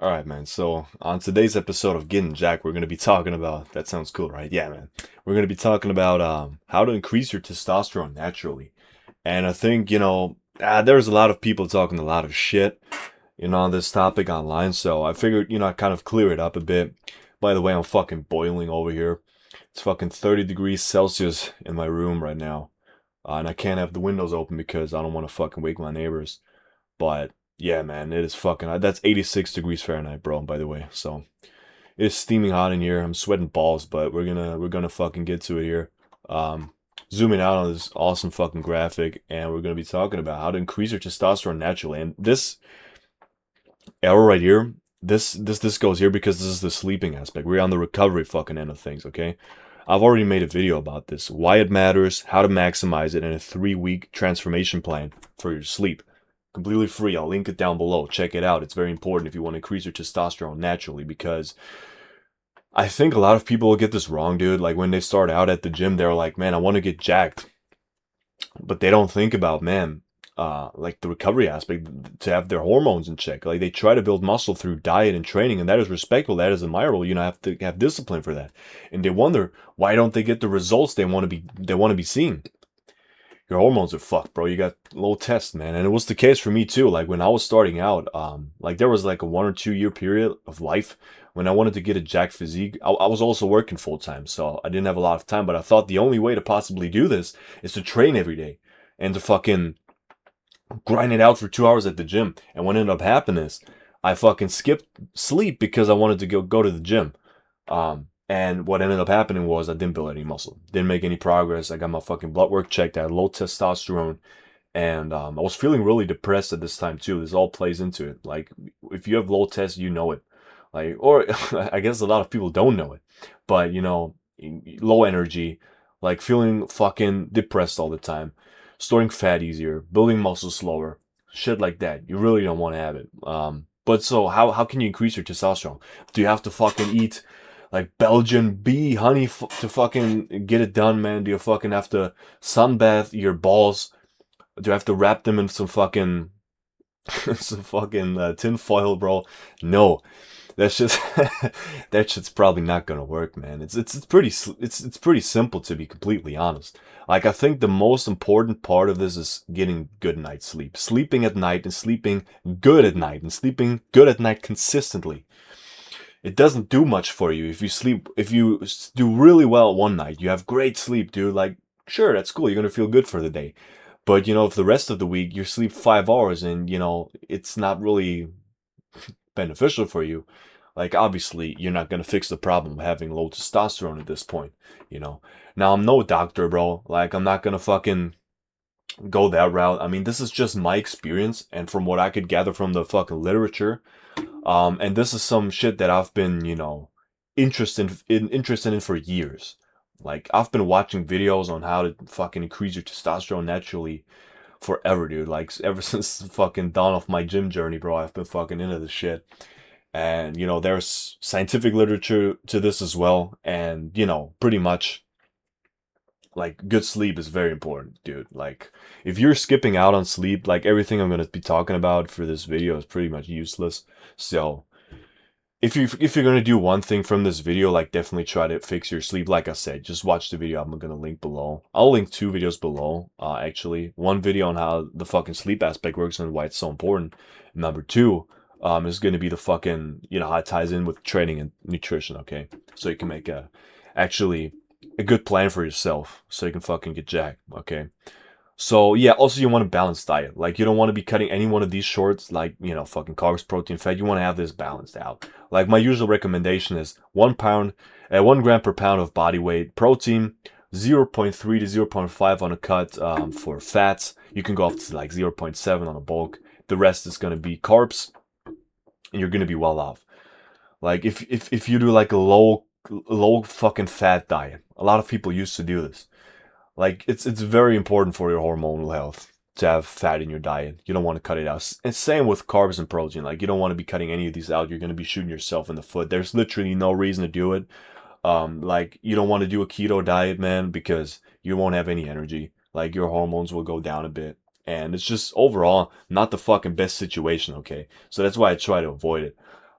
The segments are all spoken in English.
All right, man. So on today's episode of Getting Jack, we're gonna be talking about. That sounds cool, right? Yeah, man. We're gonna be talking about how to increase your testosterone naturally. And I think there's a lot of people talking a lot of shit, on this topic online. So I figured, I kind of clear it up a bit. By the way, I'm fucking boiling over here. It's fucking 30 degrees Celsius in my room right now, and I can't have the windows open because I don't want to fucking wake my neighbors. But yeah, man, it is fucking. That's 86 degrees Fahrenheit, bro. By the way, so it's steaming hot in here. I'm sweating balls, but we're gonna fucking get to it here. Um, Zooming out on this awesome fucking graphic, and we're gonna be talking about how to increase your testosterone naturally. And this arrow right here, this goes here because this is the sleeping aspect. We're on the recovery fucking end of things, okay? I've already made a video about this, why it matters, how to maximize it, and a 3-week transformation plan for your sleep. Completely free. I'll link it down below. Check it out. It's very important if you want to increase your testosterone naturally, because I think a lot of people get this wrong, dude. Like when they start out at the gym, they're like, man, I want to get jacked. But they don't think about, man, like the recovery aspect, to have their hormones in check. Like they try to build muscle through diet and training, and that is respectable. That is admirable. Have to have discipline for that. And they wonder why don't they get the results they want to be seeing. Your hormones are fucked, bro. You got low test, man. And it was the case for me too. Like when I was starting out, like there was like a 1 or 2 year period of life when I wanted to get a jack physique. I was also working full time, so I didn't have a lot of time. But I thought the only way to possibly do this is to train every day and to fucking grind it out for 2 hours at the gym. And what ended up happening is I fucking skipped sleep because I wanted to go to the gym. And what ended up happening was I didn't build any muscle, didn't make any progress. I got my fucking blood work checked. I had low testosterone, and I was feeling really depressed at this time too. This all plays into it. Like if you have low test, you know it. Like, or I guess a lot of people don't know it, but low energy, like feeling fucking depressed all the time, storing fat easier, building muscle slower, shit like that. You really don't want to have it. But so how can you increase your testosterone? Do you have to fucking eat like Belgian bee honey to fucking get it done, man? Do you fucking have to sunbath your balls? Do you have to wrap them in some fucking tin foil, bro? No, that's just that shit's probably not gonna work, man. It's pretty simple, to be completely honest. Like I think the most important part of this is getting good night's sleep, sleeping at night, and sleeping good at night, and sleeping good at night consistently. It doesn't do much for you if you do really well one night, you have great sleep, dude. Like sure, that's cool. You're gonna feel good for the day. But if the rest of the week you sleep 5 hours and it's not really beneficial for you, like obviously you're not gonna fix the problem of having low testosterone at this point. You know. Now I'm no doctor, bro. Like I'm not gonna fucking go that route. I mean, this is just my experience and from what I could gather from the fucking literature. And this is some shit that I've been, interested in for years. Like I've been watching videos on how to fucking increase your testosterone naturally forever, dude. Like ever since the fucking dawn of my gym journey, bro, I've been fucking into this shit. And there's scientific literature to this as well. And pretty much like good sleep is very important, dude. Like if you're skipping out on sleep, like everything I'm gonna be talking about for this video is pretty much useless. So if you're gonna do one thing from this video, like definitely try to fix your sleep. Like I said, just watch the video I'm gonna link below. I'll link 2 videos below, actually. One video on how the fucking sleep aspect works and why it's so important. Number two, is gonna be the fucking, how it ties in with training and nutrition, okay? So you can make actually a good plan for yourself so you can fucking get jacked, okay? So yeah, also you want a balanced diet. Like you don't want to be cutting any one of these shorts, like fucking carbs, protein, fat. You want to have this balanced out. Like my usual recommendation is 1 gram per pound of body weight protein, 0.3 to 0.5 on a cut. For fats, you can go up to like 0.7 on a bulk. The rest is gonna be carbs, and you're gonna be well off. Like if you do like a low fucking fat diet, a lot of people used to do this. Like it's very important for your hormonal health to have fat in your diet. You don't want to cut it out. And same with carbs and protein. Like you don't want to be cutting any of these out. You're going to be shooting yourself in the foot. There's literally no reason to do it. Like you don't want to do a keto diet, man, because you won't have any energy. Like your hormones will go down a bit. And it's just overall not the fucking best situation, okay? So that's why I try to avoid it.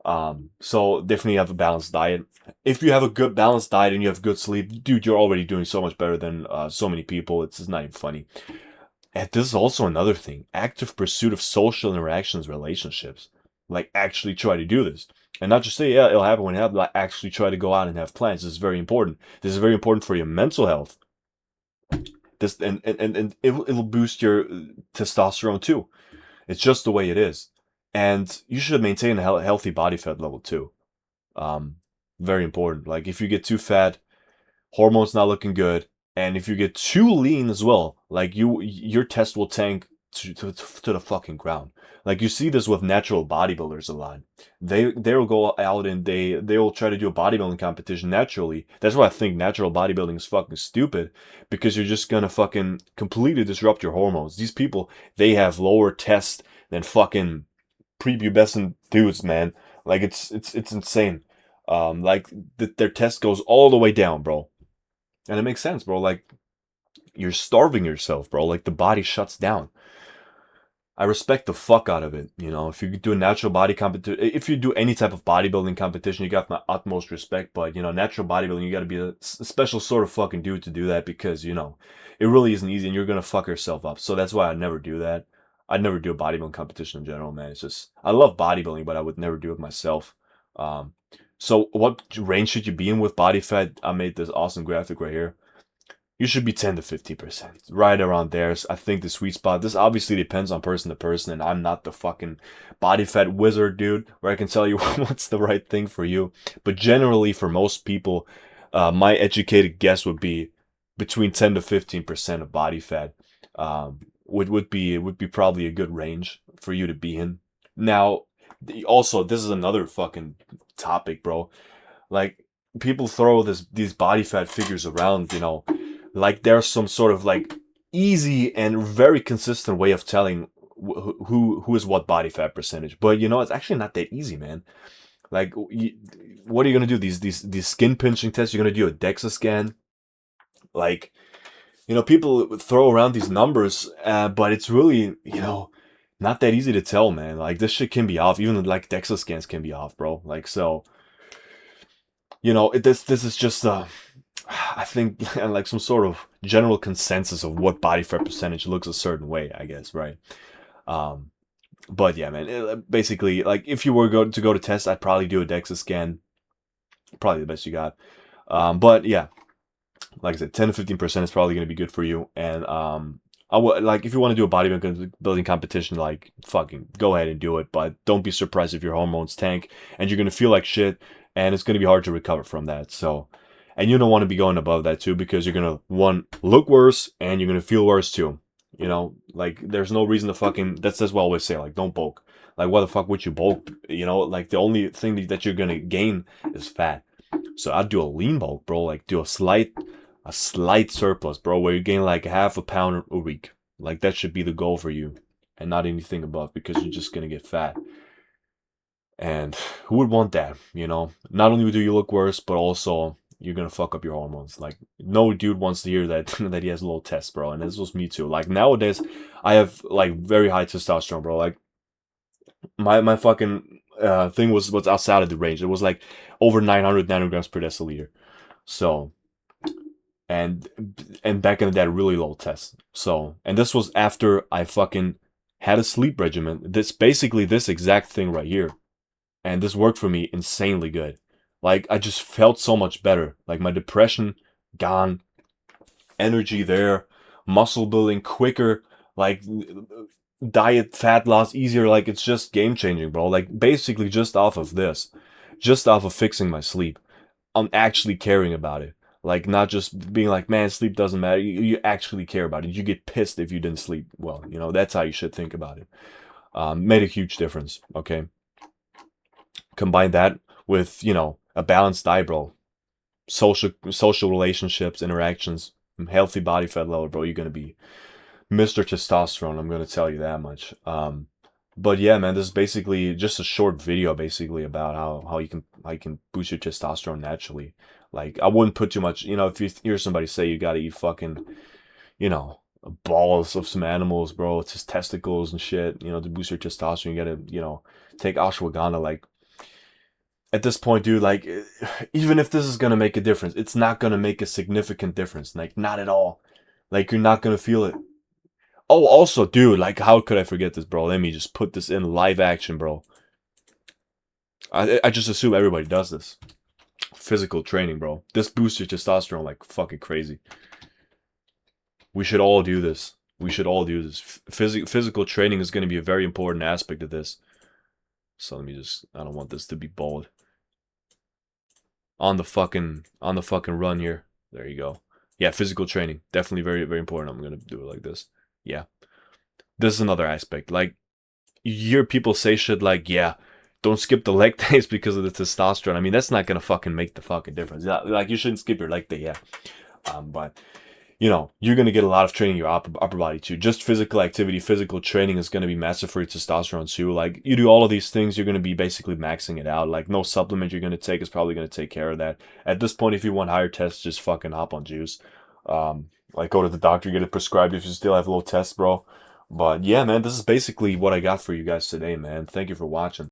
So definitely have a balanced diet. If you have a good balanced diet and you have good sleep, dude, you're already doing so much better than so many people. It's just not even funny. And this is also another thing: active pursuit of social interactions, relationships. Like actually try to do this, and not just say, yeah, it'll happen when it happens. Like actually try to go out and have plans. This is very important. This is very important for your mental health. This and it'll boost your testosterone too. It's just the way it is, and you should maintain a healthy body fat level too. Um, Very important. Like if you get too fat, hormones not looking good, and if you get too lean as well, like your test will tank to the fucking ground. Like you see this with natural bodybuilders a lot. They'll go out and they'll try to do a bodybuilding competition naturally. That's why I think natural bodybuilding is fucking stupid, because you're just gonna fucking completely disrupt your hormones. These people, they have lower test than fucking prepubescent dudes, man. Like it's insane. Like their test goes all the way down, bro. And it makes sense, bro. Like you're starving yourself, bro. Like the body shuts down. I respect the fuck out of it. You know, if you do a natural body competition, if you do any type of bodybuilding competition, you got my utmost respect. But you know, natural bodybuilding, you got to be a special sort of fucking dude to do that, because you know, it really isn't easy, and you're gonna fuck yourself up. So that's why I never do that. I'd never do a bodybuilding competition in general, man. It's just I love bodybuilding, but I would never do it myself. Um, so what range should you be in with body fat? I made this awesome graphic right here. You should be 10 to 15%, right around there. I think the sweet spot. This obviously depends on person to person, and I'm not the fucking body fat wizard, dude, where I can tell you what's the right thing for you. But generally, for most people, my educated guess would be between 10 to 15% of body fat. Would be probably a good range for you to be in. Now, also, this is another fucking topic, bro. Like people throw these body fat figures around, you know, like there's some sort of like easy and very consistent way of telling who is what body fat percentage. But you know, it's actually not that easy, man. Like, what are you gonna do? These skin pinching tests? You're gonna do a DEXA scan? Like, you know, people throw around these numbers, but it's really, you know, not that easy to tell, man. Like this shit can be off. Even like DEXA scans can be off, bro. Like so, you know, this is just I think like some sort of general consensus of what body fat percentage looks a certain way, I guess, right? Um, but yeah, man, basically, like if you were to go to test, I'd probably do a DEXA scan, probably the best you got. But yeah, like I said, 10 to 15% is probably going to be good for you. And I would like if you want to do a bodybuilding competition, like fucking go ahead and do it. But don't be surprised if your hormones tank and you're going to feel like shit, and it's going to be hard to recover from that. So, and you don't want to be going above that too, because you're going to one look worse and you're going to feel worse too. You know, like there's no reason to fucking. That's what I always say. Like don't bulk. Like why the fuck would you bulk? You know, like the only thing that you're gonna gain is fat. So I'd do a lean bulk, bro. Like do a slight surplus, bro, where you gain like half a pound a week. Like that should be the goal for you, and not anything above, because you're just gonna get fat. And who would want that? You know, not only do you look worse, but also you're gonna fuck up your hormones. Like no dude wants to hear that that he has low tests, bro. And this was me too. Like nowadays, I have like very high testosterone, bro. Like my fucking thing was outside of the range. It was like over 900 nanograms per deciliter. So and back in the day, really low test. So, and this was after I fucking had a sleep regimen. This basically this exact thing right here, and this worked for me insanely good. Like I just felt so much better. Like my depression gone, energy there, muscle building quicker, like diet fat loss easier. Like it's just game changing, bro. Like basically just off of this, just off of fixing my sleep. I'm actually caring about it. Like not just being like, man, sleep doesn't matter. You actually care about it. You get pissed if you didn't sleep well. You know, that's how you should think about it. Made a huge difference. Okay. Combine that with, you know, a balanced diet, bro. Social relationships, interactions, healthy body fat level, bro. You're gonna be Mr. Testosterone. I'm gonna tell you that much. But yeah, man, this is basically just a short video, basically about how you can boost your testosterone naturally. Like I wouldn't put too much, you know, if you hear somebody say you gotta eat fucking, you know, balls of some animals, bro, it's just testicles and shit, you know, to boost your testosterone, you gotta, you know, take ashwagandha. Like at this point, dude, like, even if this is gonna make a difference, it's not gonna make a significant difference. Like, not at all. Like, you're not gonna feel it. Oh, also, dude, like, how could I forget this, bro? Let me just put this in live action, bro. I just assume everybody does this. Physical training, bro. This boosts your testosterone like fucking crazy. We should all do this. We should all do this. Physical training is going to be a very important aspect of this. So let me just, I don't want this to be bold. On the fucking run here. There you go. Yeah, physical training. Definitely very, very important. I'm going to do it like this. Yeah. This is another aspect. Like, you hear people say shit like, yeah, don't skip the leg days because of the testosterone. I mean, that's not going to fucking make the fucking difference. Yeah, like, you shouldn't skip your leg day, yeah. But you're going to get a lot of training in your upper body too. Just physical activity, physical training is going to be massive for your testosterone too. Like, you do all of these things, you're going to be basically maxing it out. Like, no supplement you're going to take is probably going to take care of that. At this point, if you want higher tests, just fucking hop on juice. Like, go to the doctor, get it prescribed if you still have low tests, bro. But yeah, man, this is basically what I got for you guys today, man. Thank you for watching.